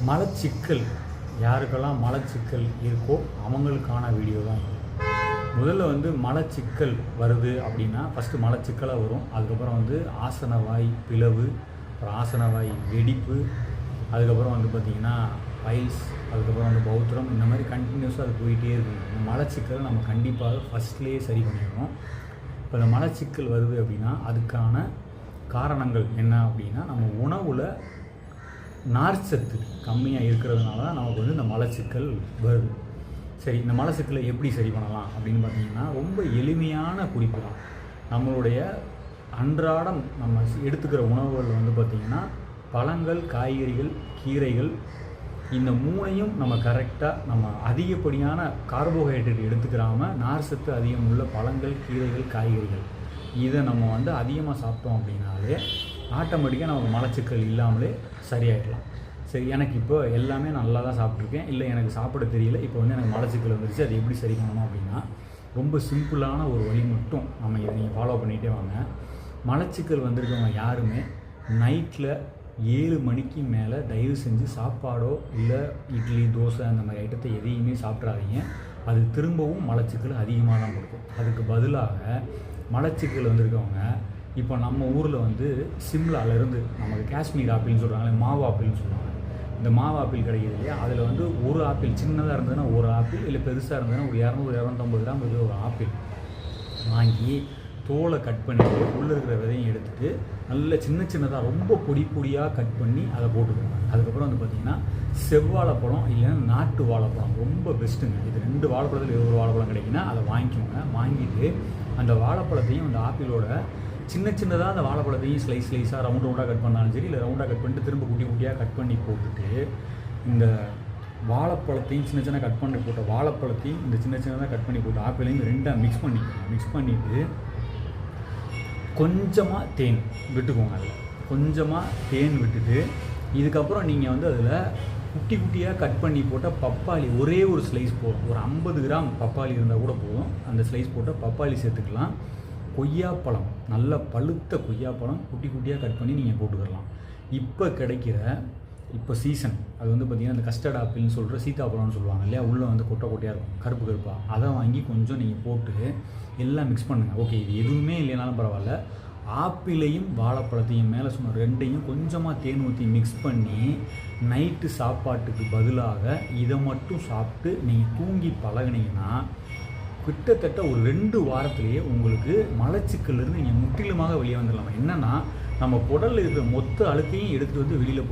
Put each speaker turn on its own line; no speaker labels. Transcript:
மலச்சிக்கல் யாருக்கெல்லாம் மலச்சிக்கல் இருக்கோ அவங்களுக்கான வீடியோ தான் இது. முதல்ல மலச்சிக்கல் வருது அப்படின்னா ஃபஸ்ட்டு மலச்சிக்கலாக வரும். அதுக்கப்புறம் ஆசனவாய் பிளவு, அப்புறம் ஆசனவாய் வெடிப்பு, அதுக்கப்புறம் பார்த்திங்கன்னா பைல்ஸ், அதுக்கப்புறம் பௌத்திரம், இந்த மாதிரி கண்டினியூஸாக அது போயிட்டே இருக்கும். இந்த மலச்சிக்கல் நம்ம கண்டிப்பாக ஃபஸ்ட்லேயே சரி பண்ணிடணும். இப்போ இந்த மலச்சிக்கல் வருது அப்படின்னா அதுக்கான காரணங்கள் என்ன அப்படின்னா, நம்ம உணவில் நார்ச்சத்து கம்மியாக இருக்கிறதுனால தான் நமக்கு இந்த மலச்சிக்கல் வருது. சரி, இந்த மலச்சிக்கலை எப்படி சரி பண்ணலாம் அப்படின்னு பார்த்தீங்கன்னா, ரொம்ப எளிமையான குறிப்பு தான். நம்மளுடைய அன்றாடம் நம்ம எடுத்துக்கிற உணவுகள் பார்த்திங்கன்னா பழங்கள், காய்கறிகள், கீரைகள், இந்த மூணையும் நம்ம கரெக்டாக நம்ம அதிகப்படியான கார்போஹைட்ரேட் எடுத்துக்கிறாமல் நார்ச்சத்து அதிகம் உள்ள பழங்கள், கீரைகள், காய்கறிகள் இதை நம்ம அதிகமாக சாப்பிட்டோம் அப்படின்னாலே ஆட்டோமேட்டிக்காக நமக்கு மலச்சிக்கல் இல்லாமலே சரியாயிடலாம். சரி, எனக்கு இப்போ எல்லாமே நல்லா தான் சாப்பிட்ருக்கேன், இல்லை எனக்கு சாப்பிட தெரியல, இப்போ எனக்கு மலச்சிக்கல் வந்துருச்சு, அது எப்படி சரி பண்ணணும் அப்படின்னா ரொம்ப சிம்பிளான ஒரு வழி மட்டும் நம்ம இதை நீங்கள் ஃபாலோ பண்ணிகிட்டே வாங்க. மலச்சிக்கல் வந்திருக்கவங்க யாருமே நைட்டில் 7 மணிக்கு மேலே தயவு செஞ்சு சாப்பாடோ இல்லை இட்லி, தோசை அந்த மாதிரி ஐட்டத்தை எதையுமே சாப்பிட்றாதீங்க. அது திரும்பவும் மலச்சிக்கல் அதிகமாக தான் கொடுக்கும். அதுக்கு பதிலாக மலச்சிக்கல் வந்திருக்கவங்க இப்போ நம்ம ஊரில் சிம்லாவிலேருந்து நமக்கு காஷ்மீர் ஆப்பிள்னு சொல்கிறாங்க, மாவு ஆப்பிள்னு சொல்லுவாங்க. இந்த மாவு ஆப்பிள் கிடைக்கிது இல்லையா, அதில் ஒரு ஆப்பிள் சின்னதாக இருந்ததுன்னா ஒரு ஆப்பிள், இல்லை பெருசாக இருந்ததுன்னா ஒரு 200-250 கிராம் இது ஒரு ஆப்பிள் வாங்கி தோலை கட் பண்ணிவிட்டு உள்ளே இருக்கிற விதையும் எடுத்துகிட்டு நல்ல சின்னதாக ரொம்ப பொடியாக கட் பண்ணி அதை போட்டுக்கோங்க. அதுக்கப்புறம் பார்த்திங்கன்னா செவ்வாழைப்பழம் இல்லைன்னா நாட்டு வாழைப்பழம் ரொம்ப பெஸ்ட்டுங்க. இது 2 வாழைப்பழத்தில் ஒரு வாழைப்பழம் கிடைக்குன்னா அதை வாங்கிக்கோங்க. வாங்கிட்டு அந்த வாழைப்பழத்தையும் அந்த ஆப்பிளோட சின்னதாக அந்த வாழைப்பழத்தையும் ஸ்லைஸாக ரவுண்டாக கட் பண்ணாலும் சரி, இல்லை ரவுண்டாக கட் பண்ணிட்டு திரும்ப குட்டியாக கட் பண்ணி போட்டுட்டு இந்த வாழைப்பழத்தையும் சின்ன கட் பண்ணி போட்ட வாழைப்பழத்தையும் இந்த சின்னதாக கட் பண்ணி போட்ட ஆப்பிளையும் 2ஆக மிக்ஸ் பண்ணிவிட்டு கொஞ்சமாக தேன் விட்டுக்கோங்க. அதில் கொஞ்சமாக தேன் விட்டுட்டு இதுக்கப்புறம் நீங்கள் அதில் குட்டியாக கட் பண்ணி போட்ட பப்பாளி ஒரே ஒரு ஸ்லைஸ் போதும். ஒரு 50 கிராம் பப்பாளி இருந்தால் கூட போதும். அந்த ஸ்லைஸ் போட்ட பப்பாளி சேர்த்துக்கலாம். கொய்யாப்பழம், நல்ல பழுத்த கொய்யாப்பழம் குட்டியாக கட் பண்ணி நீங்கள் போட்டுக்கலாம். இப்போ கிடைக்கிற இப்போ சீசன் அது பார்த்திங்கன்னா இந்த கஸ்டர்ட் ஆப்பிள்னு சொல்கிற சீத்தாப்பழம்னு சொல்லுவாங்க இல்லையா, உள்ளே கொட்டையாக இருக்கும் கருப்பாக, அதை வாங்கி கொஞ்சம் நீங்கள் போட்டு எல்லாம் மிக்ஸ் பண்ணுங்கள். ஓகே, இது எதுவுமே இல்லைனாலும் பரவாயில்ல, ஆப்பிளையும் வாழைப்பழத்தையும் மேலே சொன்ன 2ஐயும் கொஞ்சமாக தேன் ஊற்றி மிக்ஸ் பண்ணி நைட்டு சாப்பாட்டுக்கு பதிலாக இதை மட்டும் சாப்பிட்டு நீங்கள் தூங்கி பழகினீங்கன்னா கிட்டத்தட்ட ஒரு 2 வாரத்திலேயே உங்களுக்கு மலச்சிக்கல்லிருந்து நீங்கள் முற்றிலுமாக வெளியே வந்துடலாம். என்னென்னா நம்ம குடலில் இருக்கிற மொத்த அழுக்கையும் எடுத்துகிட்டு வெளியில்